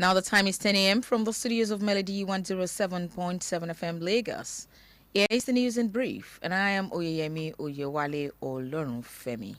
Now the time is 10 a.m. from the studios of Melody 107.7 FM Lagos. Here is the news in brief, and I am Oyeyemi Oyewale Olorunfemi.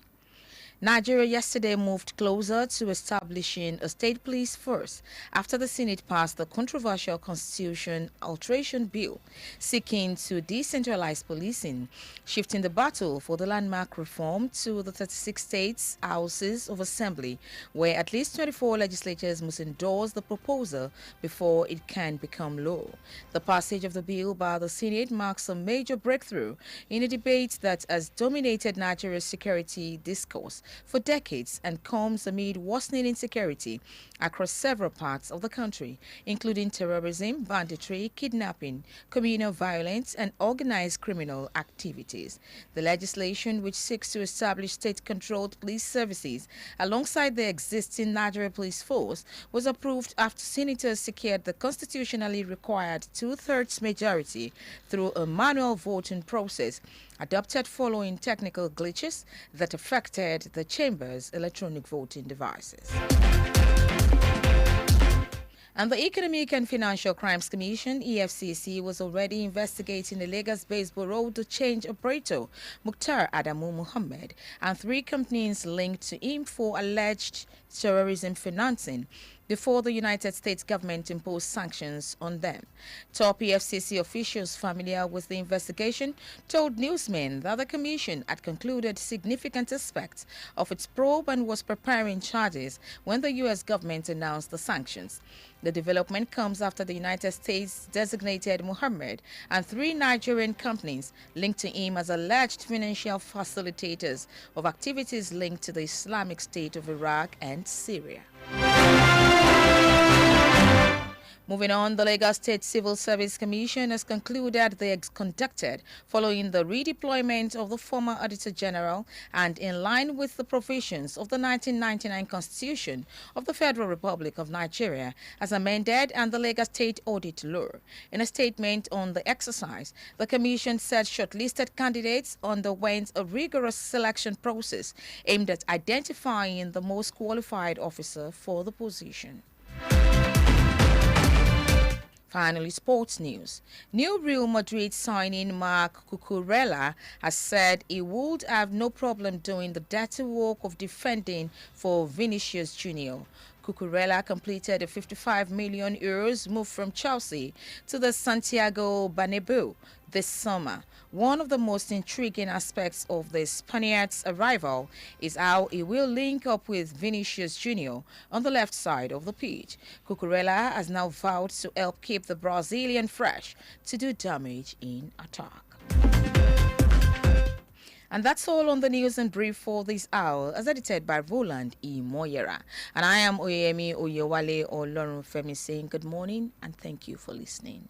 Nigeria yesterday moved closer to establishing a state police force after the Senate passed the controversial Constitution alteration bill seeking to decentralize policing, shifting the battle for the landmark reform to the 36 states' houses of assembly, where at least 24 legislatures must endorse the proposal before it can become law. The passage of the bill by the Senate marks a major breakthrough in a debate that has dominated Nigeria's security discourse for decades and comes amid worsening insecurity across several parts of the country, including terrorism, banditry, kidnapping, communal violence, and organized criminal activities. The legislation, which seeks to establish state-controlled police services alongside the existing Nigeria Police Force, was approved after senators secured the constitutionally required two-thirds majority through a manual voting process adopted following technical glitches that affected the chamber's electronic voting devices. And the Economic and Financial Crimes Commission, EFCC, was already investigating the Lagos-based Bureau de Change operator, Mukhtar Adamu Muhammad, and 3 companies linked to him for alleged terrorism financing before the United States government imposed sanctions on them. Top EFCC officials familiar with the investigation told newsmen that the commission had concluded significant aspects of its probe and was preparing charges when the U.S. government announced the sanctions. The development comes after the United States designated Muhammad and 3 Nigerian companies linked to him as alleged financial facilitators of activities linked to the Islamic State of Iraq and Syria. Moving on, the Lagos State Civil Service Commission has concluded they conducted following the redeployment of the former Auditor General and in line with the provisions of the 1999 Constitution of the Federal Republic of Nigeria as amended and the Lagos State Audit Law. In a statement on the exercise, the Commission said shortlisted candidates underwent a rigorous selection process aimed at identifying the most qualified officer for the position. Finally, sports news. New Real Madrid signing Marc Cucurella has said he would have no problem doing the dirty work of defending for Vinicius Junior. Cucurella completed a €55 million move from Chelsea to the Santiago Bernabeu this summer. One of the most intriguing aspects of the Spaniard's arrival is how he will link up with Vinicius Junior on the left side of the pitch. Cucurella has now vowed to help keep the Brazilian fresh to do damage in attack. And that's all on the news and brief for this hour, as edited by Roland E. Moyera. And I am Oyemi Oyewale Olorunfemi saying good morning and thank you for listening.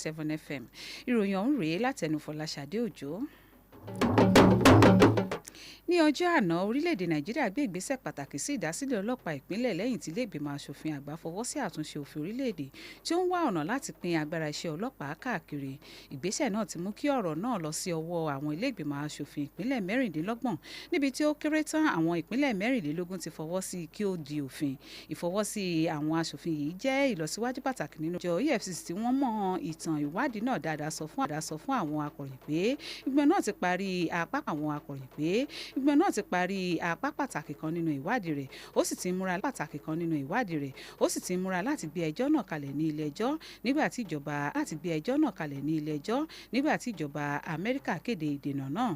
7 FM. Ìròyìn ọ̀hún rèé látẹnu Fọláṣadé Òjó. Ní ọjọ́ àná, orílẹ̀-èdè Nàìjíríà gbé ìgbésẹ̀ pàtàkì sí ìdásílẹ̀ ọlọ́pàá ìpínlẹ̀ lẹ́yìn tí ilé-ìgbìmọ̀ aṣòfin àgbà fọwọ́ sí àtúnṣe òfin orílẹ̀-èdè tí ó ń wá ọ̀nà láti pín agbára iṣẹ́ ọlọ́pàá káàkiri. Ìgbésẹ̀ náà ti mú kí ọ̀rọ̀ náà lọ sí ọwọ́ àwọn ilé-ìgbìmọ̀ aṣòfin ìpínlẹ̀ 26 níbi tí ó kéré tán àwọn ìpínlẹ̀ 24 ti fọwọ́ sí kí ó di òfin. Ìfọwọ́sí àwọn aṣòfin yìí jẹ́ ìlọsíwájú pàtàkì nínú ìjọ EFCC tí wọ́n mọ ìtàn ìwádìí náà dáadáa sọ fún àwọn akọ̀ròyìn pé ìgbìmọ̀ náà ti parí apá pàtàkì kan nínú ìwádìí rẹ̀ ó sì ti múra láti gbé ẹjọ́ náà kalẹ̀ ní ilé ẹjọ́ nígbà tí ìjọba Amẹ́ríkà kéde ìdènà náà.